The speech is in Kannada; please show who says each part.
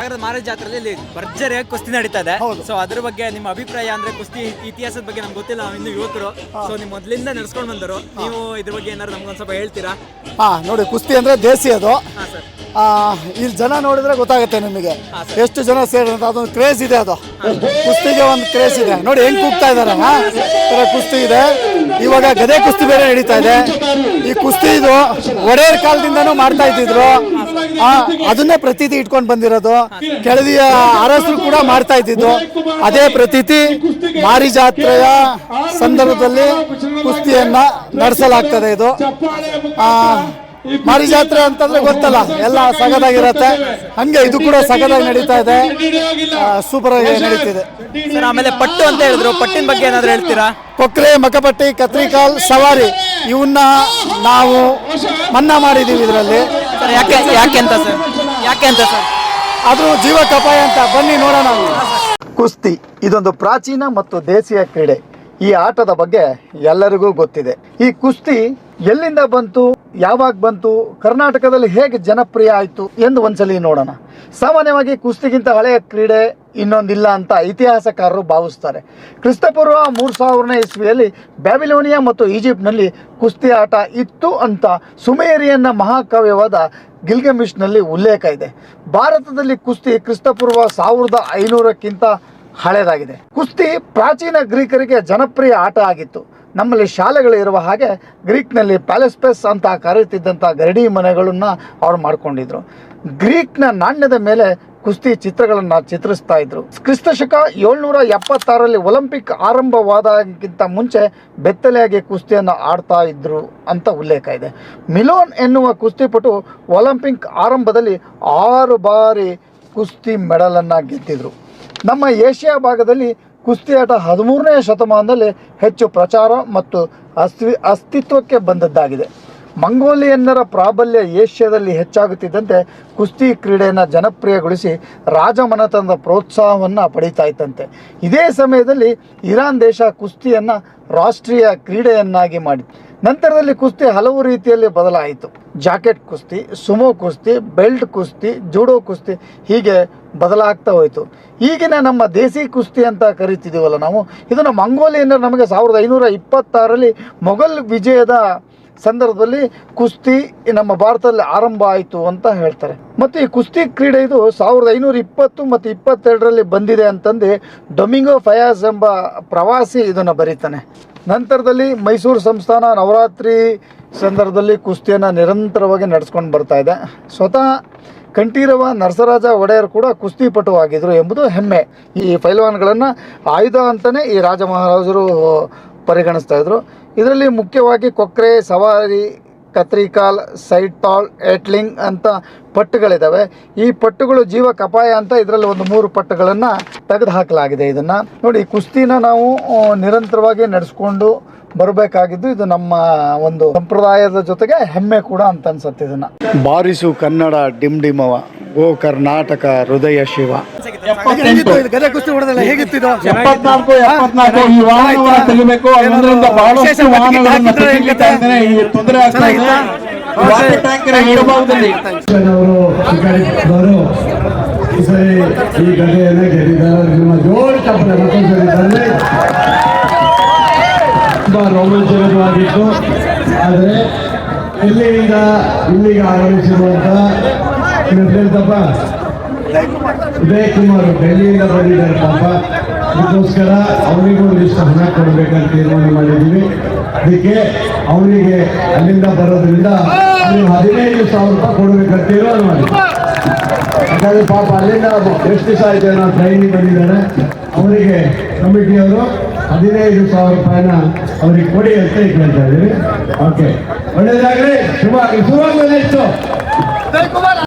Speaker 1: ಮಾರಾಜ್ ಜಾತ್ರೆಯಲ್ಲಿ ಭರ್ಜರಿಯಾಗಿ ಕುಸ್ತಿ ನಡೀತಾ ಇದೆ. ಸೊ ಅದ್ರ ಬಗ್ಗೆ ನಿಮ್ಮ ಅಭಿಪ್ರಾಯ ಅಂದ್ರೆ ಕುಸ್ತಿ ಇತಿಹಾಸದ ಬಗ್ಗೆ ನಮ್ಗೆ ಗೊತ್ತಿಲ್ಲ, ನಾವು ಇನ್ನು ಯುವಕರು. ಸೊ ನೀವು ಮೊದಲಿಂದ ನಡ್ಸ್ಕೊಂಡು ಬಂದರು, ನೀವು ಇದ್ರ ಬಗ್ಗೆ ಏನಾದ್ರು ನಮ್ಗೊಂದು ಸ್ವಲ್ಪ ಹೇಳ್ತೀರಾ?
Speaker 2: ನೋಡಿ, ಕುಸ್ತಿ ಅಂದ್ರೆ ದೇಸಿ ಅದು. ಇಲ್ಲಿ ಜನ ನೋಡಿದ್ರೆ ಗೊತ್ತಾಗುತ್ತೆ ನಿಮಗೆ ಎಷ್ಟು ಜನ ಸೇರಿದ್ರೆ ಅದೊಂದು ಕ್ರೇಜ್ ಇದೆ. ಅದು ಕುಸ್ತಿಗೆ ಒಂದು ಕ್ರೇಜ್ ಇದೆ. ನೋಡಿ ಹೆಂಗ್ ಕೂಗ್ತಾ ಇದಾರೆ. ಕುಸ್ತಿ ಇದೆ. ಇವಾಗ ಗದೆ ಕುಸ್ತಿ ಬೇರೆ ನಡೀತಾ ಇದೆ. ಈ ಕುಸ್ತಿ ಇದು ಒಡೆಯರ್ ಕಾಲದಿಂದನೂ ಮಾಡ್ತಾ ಇದ್ದಿದ್ರು. ಅದನ್ನೇ ಪ್ರತೀತಿ ಇಟ್ಕೊಂಡು ಬಂದಿರೋದು. ಕೆಳದಿಯ ಅರಸರು ಕೂಡ ಮಾಡ್ತಾ ಇದ್ದಿದ್ದು ಅದೇ ಪ್ರತೀತಿ. ಮಾರಿ ಜಾತ್ರೆಯ ಸಂದರ್ಭದಲ್ಲಿ ಕುಸ್ತಿಯನ್ನ ನಡೆಸಲಾಗ್ತದೆ. ಇದು ಮಾರಿ ಜಾತ್ರೆ ಅಂತಂದ್ರೆ ಗೊತ್ತಲ್ಲ, ಎಲ್ಲ ಸಗದಾಗಿರತ್ತೆ. ಹಂಗೆ ಇದು ಕೂಡ ಸಗದಾಗಿ ನಡೀತಾ ಇದೆ, ಸೂಪರ್ ಆಗಿ ನಡೀತಿದೆ.
Speaker 1: ಆಮೇಲೆ ಪಟ್ಟು ಅಂತ ಹೇಳಿದ್ರು, ಪಟ್ಟಿನ ಬಗ್ಗೆ ಏನಾದ್ರು ಹೇಳ್ತೀರಾ?
Speaker 2: ಕೊಕ್ರೆ, ಮಕಪಟ್ಟಿ, ಕತ್ರಿಕಾಲ್, ಸವಾರಿ ಇವನ್ನ ನಾವು ಮನ್ನಾ ಮಾಡಿದೀವಿ ಇದರಲ್ಲಿ.
Speaker 1: ಯಾಕೆ ಅಂತ ಸರ್?
Speaker 2: ಅದು ಜೀವಕ್ಕೆ ಅಪಾಯ ಅಂತ. ಬನ್ನಿ ನೋಡೋಣ. ಕುಸ್ತಿ ಇದೊಂದು ಪ್ರಾಚೀನ ಮತ್ತು ದೇಸಿಯ ಕ್ರೀಡೆ. ಈ ಆಟದ ಬಗ್ಗೆ ಎಲ್ಲರಿಗೂ ಗೊತ್ತಿದೆ. ಈ ಕುಸ್ತಿ ಎಲ್ಲಿಂದ ಬಂತು, ಯಾವಾಗ ಬಂತು, ಕರ್ನಾಟಕದಲ್ಲಿ ಹೇಗೆ ಜನಪ್ರಿಯ ಆಯಿತು ಎಂದು ಒಂದ್ಸಲಿ ನೋಡೋಣ. ಸಾಮಾನ್ಯವಾಗಿ ಕುಸ್ತಿಗಿಂತ ಹಳೆಯ ಕ್ರೀಡೆ ಇನ್ನೊಂದಿಲ್ಲ ಅಂತ ಇತಿಹಾಸಕಾರರು ಭಾವಿಸ್ತಾರೆ. ಕ್ರಿಸ್ತಪೂರ್ವ 3000ನೇ ಇಸ್ವಿಯಲ್ಲಿ ಬ್ಯಾಬಿಲೋನಿಯಾ ಮತ್ತು ಈಜಿಪ್ಟ್ನಲ್ಲಿ ಕುಸ್ತಿ ಆಟ ಇತ್ತು ಅಂತ ಸುಮೇರಿಯನ್ನ ಮಹಾಕಾವ್ಯವಾದ ಗಿಲ್ಗಮಿಷ್ನಲ್ಲಿ ಉಲ್ಲೇಖ ಇದೆ. ಭಾರತದಲ್ಲಿ ಕುಸ್ತಿ ಕ್ರಿಸ್ತಪೂರ್ವ 1500ಕ್ಕಿಂತ ಹಳೆಯದಾಗಿದೆ. ಕುಸ್ತಿ ಪ್ರಾಚೀನ ಗ್ರೀಕರಿಗೆ ಜನಪ್ರಿಯ ಆಟ ಆಗಿತ್ತು. ನಮ್ಮಲ್ಲಿ ಶಾಲೆಗಳು ಇರುವ ಹಾಗೆ ಗ್ರೀಕ್ನಲ್ಲಿ ಪ್ಯಾಲೆಸ್ಪೆಸ್ ಅಂತ ಕರೆಯುತ್ತಿದ್ದಂಥ ಗರಡಿ ಮನೆಗಳನ್ನು ಅವ್ರು ಮಾಡ್ಕೊಂಡಿದ್ರು. ಗ್ರೀಕ್ನ ನಾಣ್ಯದ ಮೇಲೆ ಕುಸ್ತಿ ಚಿತ್ರಗಳನ್ನು ಚಿತ್ರಿಸ್ತಾ ಇದ್ರು. ಕ್ರಿಸ್ತಶಕ 776ರಲ್ಲಿ ಒಲಿಂಪಿಕ್ ಆರಂಭವಾದಕ್ಕಿಂತ ಮುಂಚೆ ಬೆತ್ತಲೆಯಾಗಿ ಕುಸ್ತಿಯನ್ನು ಆಡ್ತಾ ಇದ್ರು ಅಂತ ಉಲ್ಲೇಖ ಇದೆ. ಮಿಲೋನ್ ಎನ್ನುವ ಕುಸ್ತಿಪಟು ಒಲಿಂಪಿಕ್ ಆರಂಭದಲ್ಲಿ 6 ಬಾರಿ ಕುಸ್ತಿ ಮೆಡಲನ್ನು ಗೆದ್ದಿದ್ರು. ನಮ್ಮ ಏಷ್ಯಾ ಭಾಗದಲ್ಲಿ ಕುಸ್ತಿಯಾಟ 13ನೇ ಶತಮಾನದಲ್ಲಿ ಹೆಚ್ಚು ಪ್ರಚಾರ ಮತ್ತು ಅಸ್ತಿತ್ವಕ್ಕೆ ಬಂದದ್ದಾಗಿದೆ. ಮಂಗೋಲಿಯನ್ನರ ಪ್ರಾಬಲ್ಯ ಏಷ್ಯಾದಲ್ಲಿ ಹೆಚ್ಚಾಗುತ್ತಿದ್ದಂತೆ ಕುಸ್ತಿ ಕ್ರೀಡೆಯನ್ನು ಜನಪ್ರಿಯಗೊಳಿಸಿ ರಾಜಮನೆತನದ ಪ್ರೋತ್ಸಾಹವನ್ನು ಪಡೀತಾ ಇತ್ತಂತೆ. ಇದೇ ಸಮಯದಲ್ಲಿ ಇರಾನ್ ದೇಶ ಕುಸ್ತಿಯನ್ನು ರಾಷ್ಟ್ರೀಯ ಕ್ರೀಡೆಯನ್ನಾಗಿ ಮಾಡಿತು. ನಂತರದಲ್ಲಿ ಕುಸ್ತಿ ಹಲವು ರೀತಿಯಲ್ಲಿ ಬದಲಾಯಿತು. ಜಾಕೆಟ್ ಕುಸ್ತಿ, ಸುಮೋ ಕುಸ್ತಿ, ಬೆಲ್ಟ್ ಕುಸ್ತಿ, ಜೂಡೋ ಕುಸ್ತಿ ಹೀಗೆ ಬದಲಾಗ್ತಾ ಹೋಯಿತು. ಈಗಿನ ನಮ್ಮ ದೇಸಿ ಕುಸ್ತಿ ಅಂತ ಕರಿತಿದ್ದೀವಲ್ಲ ನಾವು, ಇದನ್ನು ಮಂಗೋಲಿಯನ್ನರು ನಮಗೆ 1526ರಲ್ಲಿ ಮೊಘಲ್ ವಿಜಯದ ಸಂದರ್ಭದಲ್ಲಿ ಕುಸ್ತಿ ನಮ್ಮ ಭಾರತದಲ್ಲಿ ಆರಂಭ ಆಯಿತು ಅಂತ ಹೇಳ್ತಾರೆ. ಮತ್ತು ಈ ಕುಸ್ತಿ ಕ್ರೀಡೆ ಇದು 1520 ಮತ್ತು 22ರಲ್ಲಿ ಬಂದಿದೆ ಅಂತಂದು ಡೊಮಿಂಗೋ ಫಯಾಜ್ ಎಂಬ ಪ್ರವಾಸಿ ಇದನ್ನು ಬರೀತಾನೆ. ನಂತರದಲ್ಲಿ ಮೈಸೂರು ಸಂಸ್ಥಾನ ನವರಾತ್ರಿ ಸಂದರ್ಭದಲ್ಲಿ ಕುಸ್ತಿಯನ್ನು ನಿರಂತರವಾಗಿ ನಡೆಸ್ಕೊಂಡು ಬರ್ತಾ ಇದೆ. ಸ್ವತಃ ಕಂಠೀರವ ನರಸರಾಜ ಒಡೆಯರ್ ಕೂಡ ಕುಸ್ತಿಪಟು ಆಗಿದ್ರು ಎಂಬುದು ಹೆಮ್ಮೆ. ಈ ಪೈಲ್ವಾನ್ಗಳನ್ನು ಆಯುಧ ಅಂತಲೇ ಈ ರಾಜ ಮಹಾರಾಜರು ಪರಿಗಣಿಸ್ತಾ ಇದ್ರು. ಇದರಲ್ಲಿ ಮುಖ್ಯವಾಗಿ ಕೊಕ್ರೆ, ಸವಾರಿ, ಕತ್ರಿಕಾಲ್, ಸೈಡ್ ಟಾಲ್, ಏಟ್ಲಿಂಗ್ ಅಂತ ಪಟ್ಟುಗಳಿದ್ದಾವೆ. ಈ ಪಟ್ಟುಗಳು ಜೀವಕ್ಕೆ ಅಪಾಯ ಅಂತ ಇದರಲ್ಲಿ ಒಂದು 3 ಪಟ್ಟುಗಳನ್ನು ತೆಗೆದು ಹಾಕಲಾಗಿದೆ. ಇದನ್ನು ನೋಡಿ, ಕುಸ್ತಿನ ನಾವು ನಿರಂತರವಾಗಿ ನಡೆಸ್ಕೊಂಡು ಬರಬೇಕಾಗಿದ್ದು ಇದು ನಮ್ಮ ಒಂದು ಸಂಪ್ರದಾಯದ ಜೊತೆಗೆ ಹೆಮ್ಮೆ ಕೂಡ ಅಂತ ಅನ್ಸುತ್ತೆ. ಇದನ್ನ ಬಾರಿಸು ಕನ್ನಡ ಡಿಮ್ ಡಿಮವ, ಓ ಕರ್ನಾಟಕ ಹೃದಯ ಶಿವ. ಗದೆ ಕುಸ್ತಿ ಹೊಡೆದಲ್ಲ, ಹೇಗಿತ್ತು?
Speaker 3: 74 ಈ ವಾಹನವನ್ನು ತೆಗಿಬೇಕು. ಅದರಿಂದ ಬಹಳಷ್ಟು ವಾಹನಗಳನ್ನು ತೆಗಿಲಿಕ್ಕೆ ಈ ತೊಂದರೆ ಆಗ್ತಾ ಇದೆ. ವಾಟರ್ ಟ್ಯಾಂಕರ್ ಇಡಬಹುದಲ್ಲಿ ಈ ಸರಿ ಈ ಗದೆಯನ್ನು ಗೆದ್ದಿದ್ದಾರೆ. ನಿಮ್ಮ ಜೋರು ಚಪ್ಪಲೆ ಮತ್ತೊಂದ್ಸರಿ ತುಂಬ ರೋಮಾಂಚಕವಾಗಿತ್ತು. ಆದರೆ ಇಲ್ಲಿಂದ ಇಲ್ಲಿಗೆ ಆಗಮಿಸಿರುವಂಥ ಹೇಳ್ತಪ್ಪ ಉದಯ್ ಕುಮಾರ್ ಡೆಲ್ಲಿಯಿಂದ ಬಂದಿದ್ದಾರೆ. ಪಾಪ ಅದಕ್ಕೋಸ್ಕರ ಅವರಿಗೂ ಒಂದಿಷ್ಟು ಹಣ ಕೊಡಬೇಕಂತ ತೀರ್ಮಾನ ಮಾಡಿದ್ದೀವಿ. ಅದಕ್ಕೆ ಅವರಿಗೆ ಅಲ್ಲಿಂದ ಬರೋದ್ರಿಂದ ನೀವು 15,000 ರೂಪಾಯಿ ಕೊಡಬೇಕಂತ ತೀರ್ಮಾನ ಮಾಡಿ. ಯಾಕಂದರೆ ಪಾಪ ಅಲ್ಲಿಂದ ಎಷ್ಟು ದಿವಸ ಆಯಿತು ನಾವು ಟ್ರೈನಿಗೆ ಬಂದಿದ್ದಾರೆ. ಅವರಿಗೆ ಕಮಿಟಿಯವರು 15,000 ರೂಪಾಯಿನ ಅವ್ರಿಗೆ ಕೊಡಿ ಅಂತ ಕೇಳ್ತಾ ಇದ್ದೀವಿ. ಓಕೆ, ಒಳ್ಳೆಯದಾಗಲಿ. ಶುಭ ನೆಕ್ಸ್ಟು